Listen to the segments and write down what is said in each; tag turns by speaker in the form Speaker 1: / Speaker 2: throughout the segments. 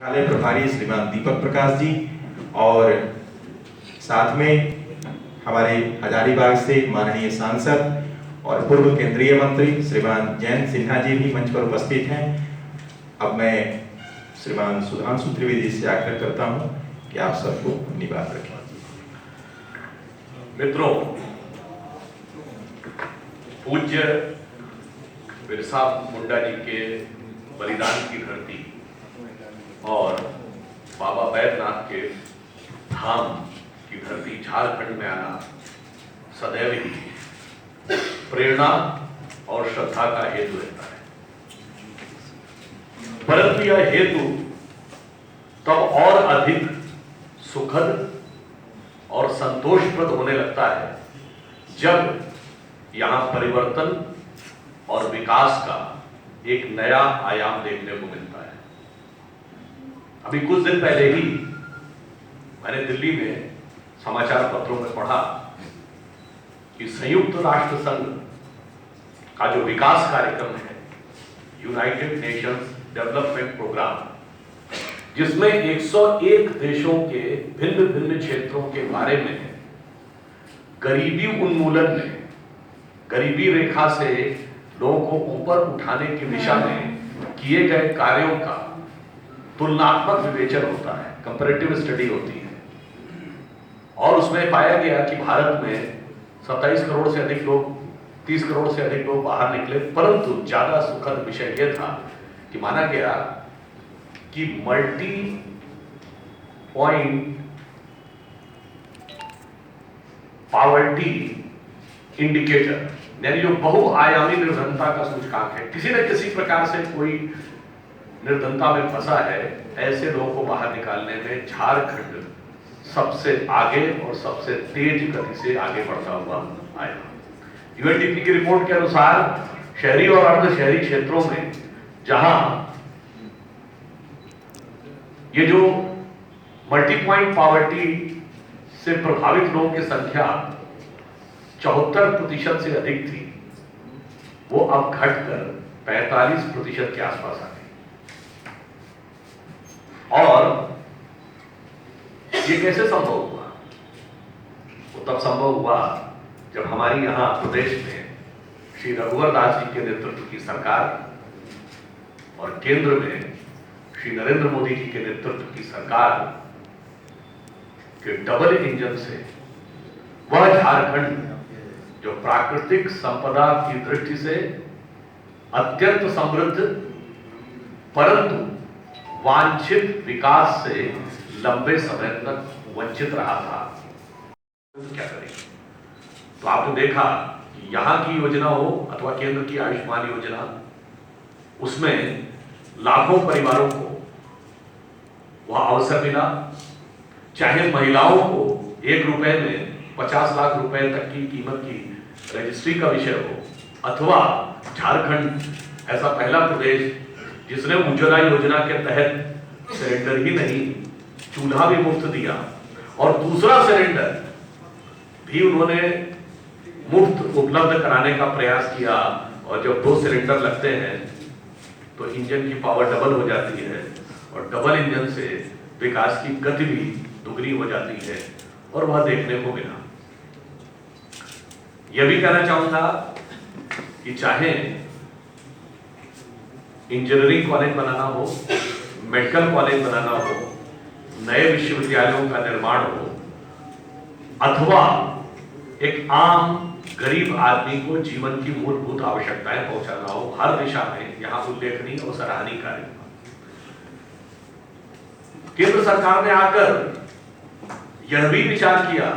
Speaker 1: मंत्रालय प्रभारी श्रीमान दीपक प्रकाश जी और साथ में हमारे हजारीबाग से माननीय सांसद और पूर्व केंद्रीय मंत्री श्रीमान जयंत सिन्हा जी भी मंच पर उपस्थित हैं। अब मैं श्रीमान सुधांशु त्रिवेदी से आग्रह करता हूं कि आप सबको अपनी बात रखें।
Speaker 2: मित्रों, पूज्य बिरसा मुंडा जी के बलिदान की धरती और बाबा बैद्यनाथ के धाम की धरती झारखंड में आना सदैव ही प्रेरणा और श्रद्धा का हेतु रहता है, परंतु यह हेतु तब और अधिक सुखद और संतोषप्रद होने लगता है जब यहां परिवर्तन और विकास का एक नया आयाम देखने को मिलता है। अभी कुछ दिन पहले ही मैंने दिल्ली में समाचार पत्रों में पढ़ा कि संयुक्त राष्ट्र संघ का जो विकास कार्यक्रम है, यूनाइटेड नेशंस डेवलपमेंट प्रोग्राम, जिसमें 101 देशों के भिन्न भिन्न क्षेत्रों के बारे में गरीबी उन्मूलन में, गरीबी रेखा से लोगों को ऊपर उठाने की दिशा में किए गए कार्यों का तुलनात्मक विवेचन होता है, कंपैरेटिव स्टडी होती है। और उसमें पाया गया कि भारत में 27 करोड़ से अधिक लोग, 30 करोड़ से अधिक लोग बाहर निकले, परंतु ज्यादा सुखद विषय यह था कि माना गया कि मल्टी पॉइंट पॉवर्टी इंडिकेटर, यानी जो बहुआयामी निर्धनता का सूचकांक है, किसी न किसी प्रकार से कोई निर्धनता में फंसा है, ऐसे लोगों को बाहर निकालने में झारखंड सबसे आगे और सबसे तेज गति से आगे बढ़ता हुआ आया। यूएनडीपी की रिपोर्ट के अनुसार शहरी और अर्ध शहरी क्षेत्रों में जहां ये जो मल्टी पॉइंट पॉवर्टी से प्रभावित लोगों की संख्या 74% से अधिक थी, वो अब घटकर 45% के आसपास आ गई। और ये कैसे संभव हुआ? वो तब संभव हुआ जब हमारी यहां प्रदेश में श्री रघुवर दास जी के नेतृत्व की सरकार और केंद्र में श्री नरेंद्र मोदी जी के नेतृत्व की सरकार के डबल इंजन से वह झारखंड जो प्राकृतिक संपदा की दृष्टि से अत्यंत समृद्ध परंतु वांछित विकास से लंबे समय तक वंचित रहा था, क्या करें? तो आपने देखा कि यहां की योजना हो अथवा केंद्र की आयुष्मान योजना, उसमें लाखों परिवारों को वह अवसर मिला, चाहे महिलाओं को 1 रुपए में 50 लाख रुपए तक की कीमत की रजिस्ट्री का विषय हो, अथवा झारखंड ऐसा पहला प्रदेश जिसने उज्ज्वला योजना के तहत सिलेंडर ही नहीं, चूल्हा भी मुफ्त दिया और दूसरा सिलेंडर भी उन्होंने मुफ्त उपलब्ध कराने का प्रयास किया। और जब 2 सिलेंडर लगते हैं तो इंजन की पावर डबल हो जाती है और डबल इंजन से विकास की गति भी दुगनी हो जाती है, और वह देखने को मिला। यह भी कहना चाहूंगा कि चाहे इंजीनियरिंग कॉलेज बनाना हो, मेडिकल कॉलेज बनाना हो, नए विश्वविद्यालयों का निर्माण हो, अथवा एक आम गरीब आदमी को जीवन की मूलभूत आवश्यकताएं पहुंचाना हो, हर दिशा में यहां उल्लेखनीय और सराहनीय कार्य हुआ। केंद्र सरकार ने आकर यह भी विचार किया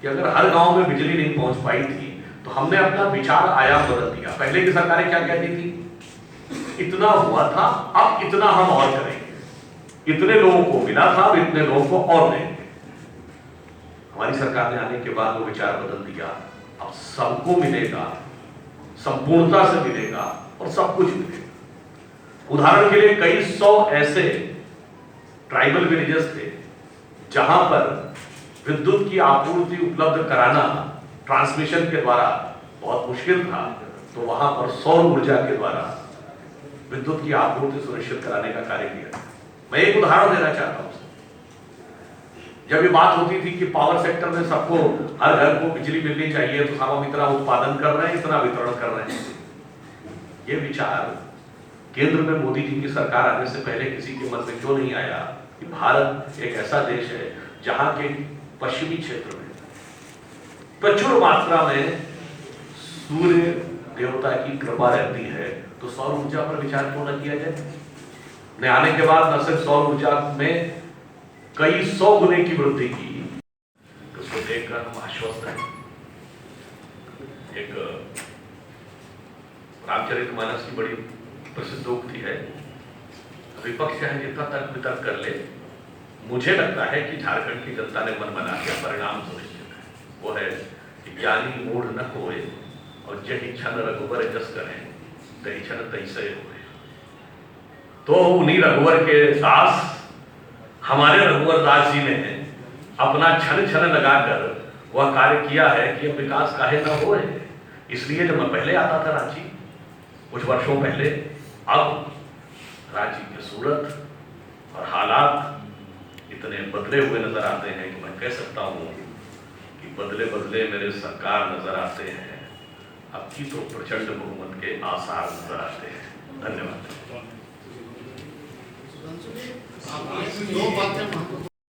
Speaker 2: कि अगर हर गांव में बिजली नहीं पहुंच पाई थी तो हमने अपना विचार आयाम बदल दिया। पहले की सरकारें क्या कहती थी? इतना हुआ था, अब इतना हम और करेंगे, इतने लोगों को मिला था, अब इतने लोगों को और देंगे। हमारी सरकार ने आने के बाद वो विचार बदल दिया, अब सबको मिलेगा, संपूर्णता से मिलेगा और सब कुछ मिलेगा। उदाहरण के लिए कई 100 ऐसे ट्राइबल विलेजेस थे जहां पर विद्युत की आपूर्ति उपलब्ध कराना ट्रांसमिशन के द्वारा बहुत मुश्किल था, तो वहां पर सौर ऊर्जा के द्वारा विद्युत की आपूर्ति सुनिश्चित कराने का कार्य किया। मैं एक उदाहरण देना चाहता हूं। जब ये बात होती थी कि पावर सेक्टर में सबको हर घर को बिजली मिलनी चाहिए, तो साहब हम इतना उत्पादन कर रहे हैं, इतना वितरण कर रहे हैं। ये विचार केंद्र में मोदी जी की सरकार आने से पहले किसी के मन में क्यों नहीं आया कि भारत एक ऐसा देश है जहां के पश्चिमी क्षेत्र में प्रचुर मात्रा में सूर्य देवता की कृपा रहती है, तो सौर ऊर्जा पर विचार क्यों न किया जाए। ने आने के बाद न सिर्फ सौर ऊर्जा में कई 100 गुने की वृद्धि की, उसको देखकर हम आश्वस्त हैं। एक रामचरितमानस की बड़ी प्रसिद्ध उक्ति है, विपक्ष चाहे जितना तर्क वितर्क कर ले, मुझे लगता है कि झारखंड की जनता ने मन बना के परिणाम सुनिश्चित है। वो है कि ज्ञानी मूढ़ न होए और जहि क्षण रघुवर जस करें तही क्षण तैसे होए। तो उन्हीं रघुवर के दास हमारे रघुवर दास जी ने अपना क्षण क्षण लगाकर वह कार्य किया है कि अब विकास काहे न होए। इसलिए जब मैं पहले आता था रांची कुछ वर्षों पहले, अब रांची की सूरत और हालात इतने बदले हुए नजर आते हैं कि मैं कह सकता हूं कि बदले बदले मेरे सरकार नजर आते हैं। अब की तो प्रचंड बहुमत के आसार नजर आते हैं। धन्यवाद।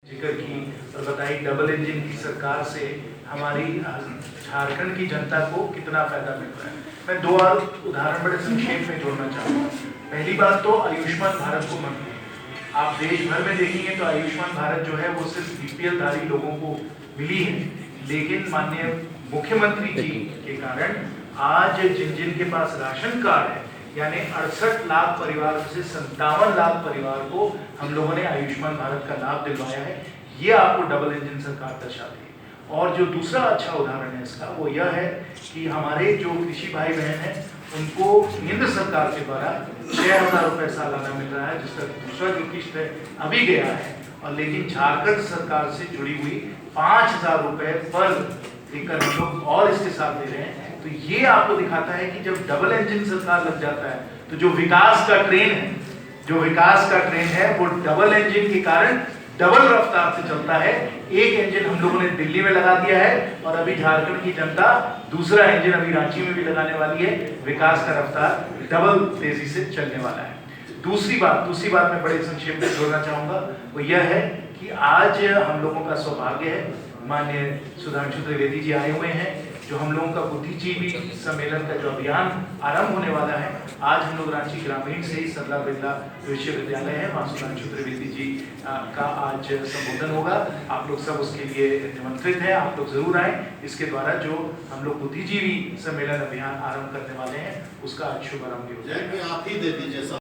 Speaker 3: जिक्र की और बताई डबल इंजन की सरकार से हमारी झारखंड की जनता को कितना फायदा मिल रहा है। मैं दो और उदाहरण बड़े संक्षेप में जोड़ना चाहूँगा। पहली बात तो आयुष्मान भारत को मत, आप देश भर में देखेंगे तो आयुष्मान भारत जो है वो सिर्फ बीपीएल धारी लोगों को मिली है, लेकिन माननीय मुख्यमंत्री जी के कारण आज जिन जिन के पास राशन कार्ड है, यानी 68 लाख परिवार से 57 लाख परिवार को हम लोगों ने आयुष्मान भारत का लाभ दिलवाया है। ये आपको डबल इंजन सरकार दर्शाती है। और जो दूसरा अच्छा उदाहरण है इसका वो यह है कि हमारे जो कृषि भाई बहन हैं उनको केंद्र सरकार के द्वारा 6,000 रुपये सालाना मिल रहा है, जिसका दूसरा जो किस्त है अभी गया है। और लेकिन झारखंड सरकार से जुड़ी हुई 5,000 रुपये पर एकड़ हम लोग और इसके साथ दे रहे हैं। तो ये आपको दिखाता है कि जब डबल इंजन सरकार लग जाता है तो जो विकास का ट्रेन है वो डबल इंजन के कारण डबल रफ्तार से चलता है। एक इंजन हम लोगों ने दिल्ली में लगा दिया है और अभी झारखंड की जनता दूसरा इंजन अभी रांची में भी लगाने वाली है। विकास का रफ्तार डबल तेजी से चलने वाला है। दूसरी बात मैं बड़े संक्षेप में जोड़ना चाहूंगा, वो यह है कि आज हम लोगों का सौभाग्य है, माननीय सुधांशु त्रिवेदी जी आए हुए हैं, जो हम लोगों का बुद्धिजीवी सम्मेलन का जो अभियान आरंभ होने वाला है। आज हम लोग रांची ग्रामीण से ही सरला बिरला विश्वविद्यालय है, वहाँ सुधांशु त्रिवेदी जी का आज संबोधन होगा। आप लोग सब उसके लिए निमंत्रित हैं, आप लोग जरूर आए। इसके द्वारा जो हम लोग बुद्धिजीवी सम्मेलन अभियान आरंभ करने वाले हैं उसका आज शुभारंभ भी हो जाएगा।
Speaker 4: आप ही दे दीजिए।